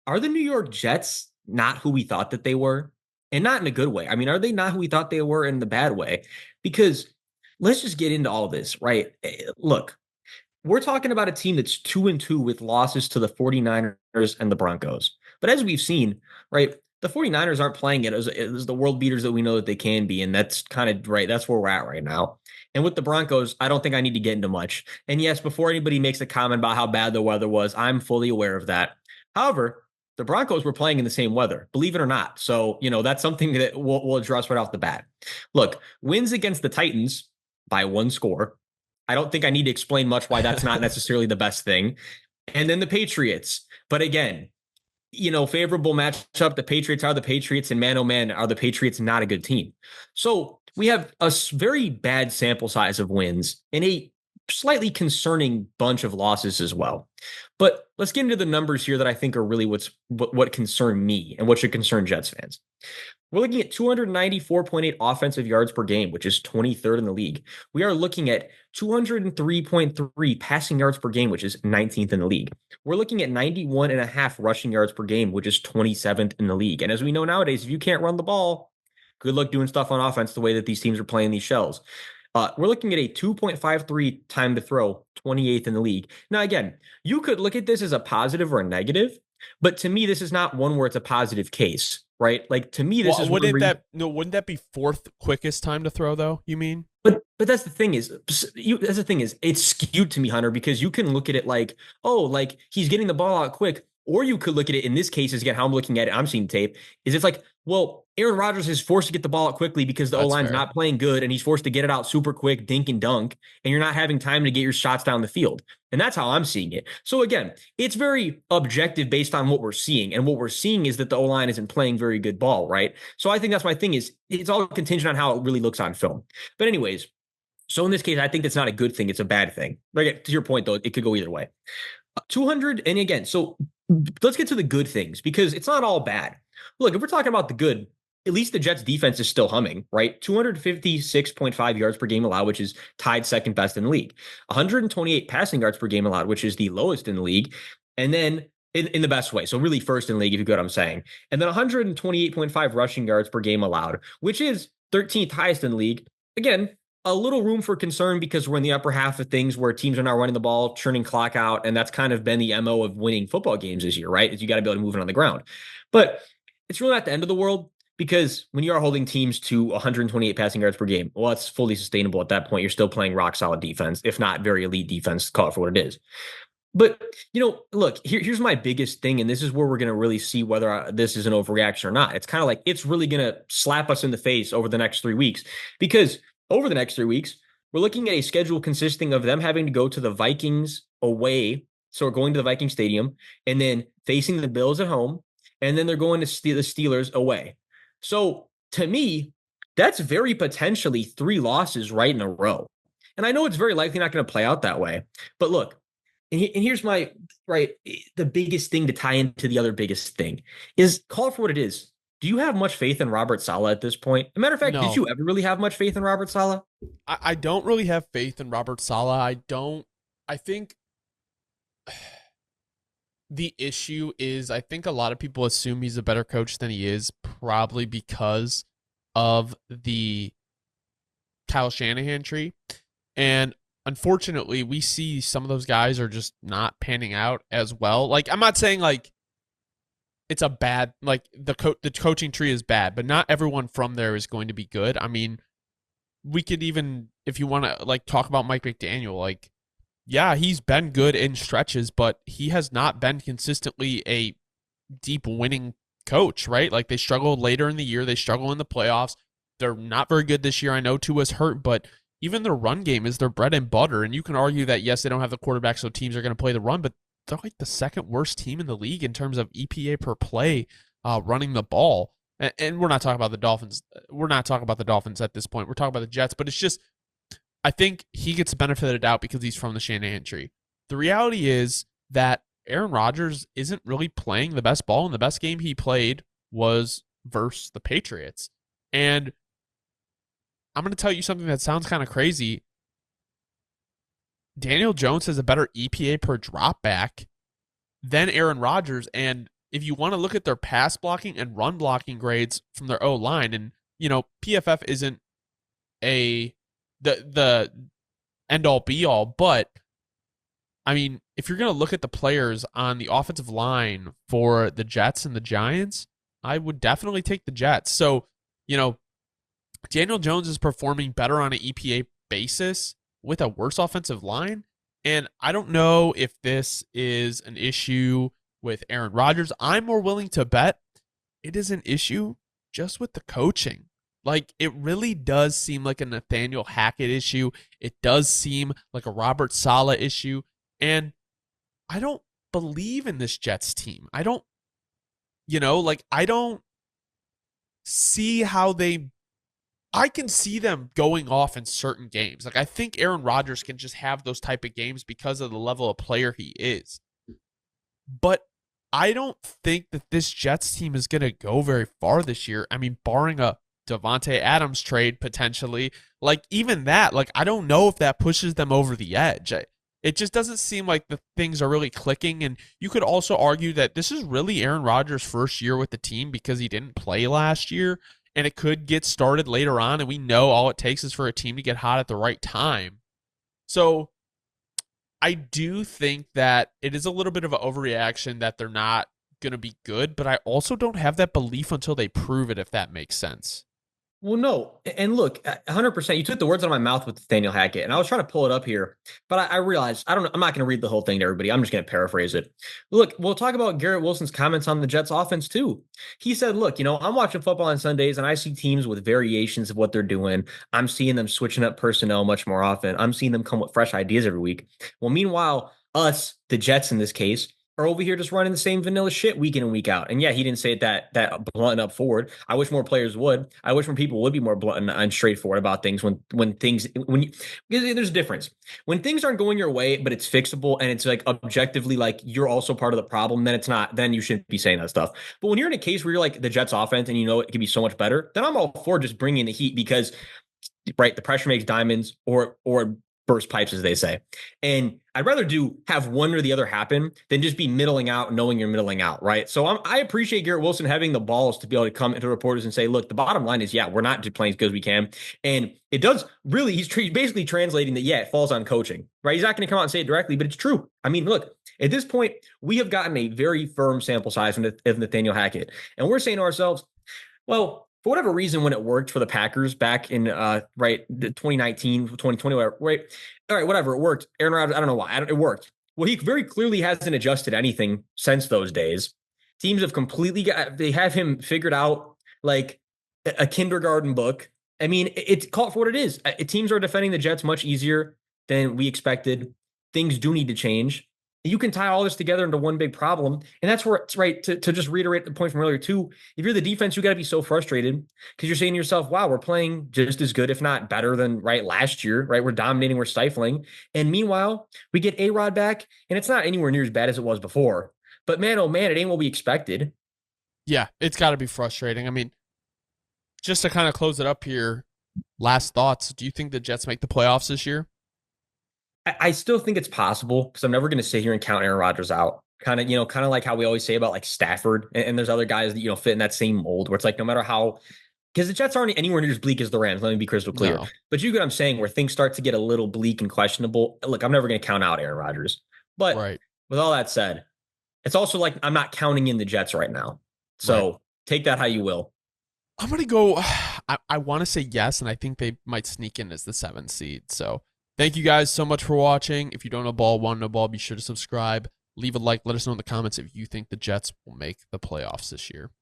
are the New York Jets not who we thought that they were? And not in a good way. I mean, are they not who we thought they were in the bad way? Because let's just get into all this, right? Look, we're talking about a team that's 2-2 with losses to the 49ers and the Broncos. But as we've seen, right, the 49ers aren't playing it as the world beaters that we know that they can be. And that's kind of right. That's where we're at right now. And with the Broncos, I don't think I need to get into much. And yes, before anybody makes a comment about how bad the weather was, I'm fully aware of that. However, the Broncos were playing in the same weather, believe it or not. So, that's something that we'll address right off the bat. Look, wins against the Titans by one score. I don't think I need to explain much why that's not necessarily the best thing. And then the Patriots. But again, favorable matchup. The Patriots are the Patriots, and man, oh man, are the Patriots not a good team. So we have a very bad sample size of wins and a slightly concerning bunch of losses as well. But let's get into the numbers here that I think are really what concern me and what should concern Jets fans. We're looking at 294.8 offensive yards per game, which is 23rd in the league. We are looking at 203.3 passing yards per game, which is 19th in the league. We're looking at 91.5 rushing yards per game, which is 27th in the league. And as we know nowadays, if you can't run the ball, good luck doing stuff on offense the way that these teams are playing these shells. We're looking at a 2.53 time to throw, 28th in the league. Now, again, you could look at this as a positive or a negative, but to me, this is not one where it's a positive case, right? Like, to me, this is wouldn't that be fourth quickest time to throw though? You mean? But that's the thing is, it's skewed to me, Hunter, because you can look at it like, oh, like he's getting the ball out quick. Or you could look at it in this case, is again, how I'm looking at it, I'm seeing tape, is it's like, well, Aaron Rodgers is forced to get the ball out quickly because the O-line's not playing good, and he's forced to get it out super quick, dink and dunk, and you're not having time to get your shots down the field. And that's how I'm seeing it. So again, it's very objective based on what we're seeing. And what we're seeing is that the O-line isn't playing very good ball, right? So I think that's my thing is it's all contingent on how it really looks on film. But anyways, so in this case, I think that's not a good thing. It's a bad thing. Like, to your point, though, it could go either way. 200, and again, so let's get to the good things because it's not all bad. Look, if we're talking about the good, at least the Jets defense is still humming, right? 256.5 yards per game allowed, which is tied second best in the league. 128 passing yards per game allowed, which is the lowest in the league. And then in the best way. So really first in the league, if you get what I'm saying. And then 128.5 rushing yards per game allowed, which is 13th highest in the league. Again, a little room for concern because we're in the upper half of things where teams are now running the ball, churning clock out, and that's kind of been the MO of winning football games this year, right? Is you got to be able to move it on the ground. But it's really not the end of the world because when you are holding teams to 128 passing yards per game, well, that's fully sustainable at that point. You're still playing rock solid defense, if not very elite defense, call it for what it is. But, look, here's my biggest thing, and this is where we're going to really see whether this is an overreaction or not. It's kind of like it's really going to slap us in the face over the next 3 weeks because over the next 3 weeks, we're looking at a schedule consisting of them having to go to the Vikings away. So we're going to the Viking Stadium and then facing the Bills at home. And then they're going to the Steelers away. So to me, that's very potentially 3 losses right in a row. And I know it's very likely not going to play out that way. But look, and here's my, right, the biggest thing to tie into the other biggest thing is call it for what it is. Do you have much faith in Robert Saleh at this point? As a matter of fact, No. Did you ever really have much faith in Robert Saleh? I don't really have faith in Robert Saleh. I think the issue is I think a lot of people assume he's a better coach than he is, probably because of the Kyle Shanahan tree. And unfortunately, we see some of those guys are just not panning out as well. Like, I'm not saying like it's a bad, like the coaching tree is bad, but not everyone from there is going to be good. I mean, we could even, if you want to like talk about Mike McDaniel, like, yeah, he's been good in stretches, but he has not been consistently a deep winning coach, right? Like they struggled later in the year. They struggle in the playoffs. They're not very good this year. I know Tua's hurt, but even their run game is their bread and butter. And you can argue that, yes, they don't have the quarterback, so teams are going to play the run, but they're like the second worst team in the league in terms of EPA per play running the ball. And we're not talking about the Dolphins. We're not talking about the Dolphins at this point. We're talking about the Jets, but it's just, I think he gets the benefit of the doubt because he's from the Shanahan tree. The reality is that Aaron Rodgers isn't really playing the best ball, and the best game he played was versus the Patriots. And I'm going to tell you something that sounds kind of crazy. Daniel Jones has a better EPA per drop back than Aaron Rodgers, and if you want to look at their pass blocking and run blocking grades from their O line, and PFF isn't a the end all be all, but I mean, if you're going to look at the players on the offensive line for the Jets and the Giants, I would definitely take the Jets. So, Daniel Jones is performing better on an EPA basis with a worse offensive line. And I don't know if this is an issue with Aaron Rodgers. I'm more willing to bet it is an issue just with the coaching. Like, it really does seem like a Nathaniel Hackett issue. It does seem like a Robert Saleh issue. And I don't believe in this Jets team. I don't see how I can see them going off in certain games. Like, I think Aaron Rodgers can just have those type of games because of the level of player he is. But I don't think that this Jets team is going to go very far this year. I mean, barring a Devontae Adams trade potentially, like even that, like I don't know if that pushes them over the edge. It just doesn't seem like the things are really clicking. And you could also argue that this is really Aaron Rodgers' first year with the team because he didn't play last year. And it could get started later on. And we know all it takes is for a team to get hot at the right time. So I do think that it is a little bit of an overreaction that they're not going to be good. But I also don't have that belief until they prove it, if that makes sense. Well, no. And look, 100%, you took the words out of my mouth with Nathaniel Hackett, and I was trying to pull it up here, but I realized I'm not going to read the whole thing to everybody. I'm just going to paraphrase it. Look, we'll talk about Garrett Wilson's comments on the Jets offense too. He said, look, I'm watching football on Sundays and I see teams with variations of what they're doing. I'm seeing them switching up personnel much more often. I'm seeing them come with fresh ideas every week. Well, meanwhile, us, the Jets in this case, are over here just running the same vanilla shit week in and week out. And yeah, he didn't say it that blunt and up forward. I wish more players would. I wish more people would be more blunt and straightforward about things because there's a difference. When things aren't going your way, but it's fixable and it's like objectively like you're also part of the problem, then it's not, then you shouldn't be saying that stuff. But when you're in a case where you're like the Jets offense and it can be so much better, then I'm all for just bringing the heat because right, the pressure makes diamonds or burst pipes, as they say. And I'd rather have one or the other happen than just be middling out, knowing you're middling out, right? So I appreciate Garrett Wilson having the balls to be able to come into reporters and say, look, the bottom line is, yeah, we're not just playing as good as we can. And it does really, he's basically translating that, yeah, it falls on coaching, right? He's not going to come out and say it directly, but it's true. I mean, look, at this point, we have gotten a very firm sample size of Nathaniel Hackett. And we're saying to ourselves, well, for whatever reason, when it worked for the Packers back in 2019, 2020, whatever, right? All right, whatever, it worked. Aaron Rodgers, I don't know why. It worked. Well, he very clearly hasn't adjusted anything since those days. Teams have they have him figured out like a kindergarten book. I mean, it's called for what it is. Teams are defending the Jets much easier than we expected. Things do need to change. You can tie all this together into one big problem. And that's where it's right to just reiterate the point from earlier too. If you're the defense, you got to be so frustrated because you're saying to yourself, wow, we're playing just as good, if not better than last year, right? We're dominating, we're stifling. And meanwhile, we get A-Rod back and it's not anywhere near as bad as it was before. But man, oh man, it ain't what we expected. Yeah, it's got to be frustrating. I mean, just to kind of close it up here, last thoughts. Do you think the Jets make the playoffs this year? I still think it's possible because I'm never going to sit here and count Aaron Rodgers out. Kind of like how we always say about like Stafford and there's other guys that, fit in that same mold where it's like, no matter how, because the Jets aren't anywhere near as bleak as the Rams. Let me be crystal clear. No. But you get what I'm saying, where things start to get a little bleak and questionable. Look, I'm never going to count out Aaron Rodgers. But right. With all that said, it's also like I'm not counting in the Jets right now. So Take that how you will. I'm going to go, I want to say yes, and I think they might sneak in as the 7th seed. So thank you guys so much for watching. If you don't know ball, want to know ball, be sure to subscribe. Leave a like. Let us know in the comments if you think the Jets will make the playoffs this year.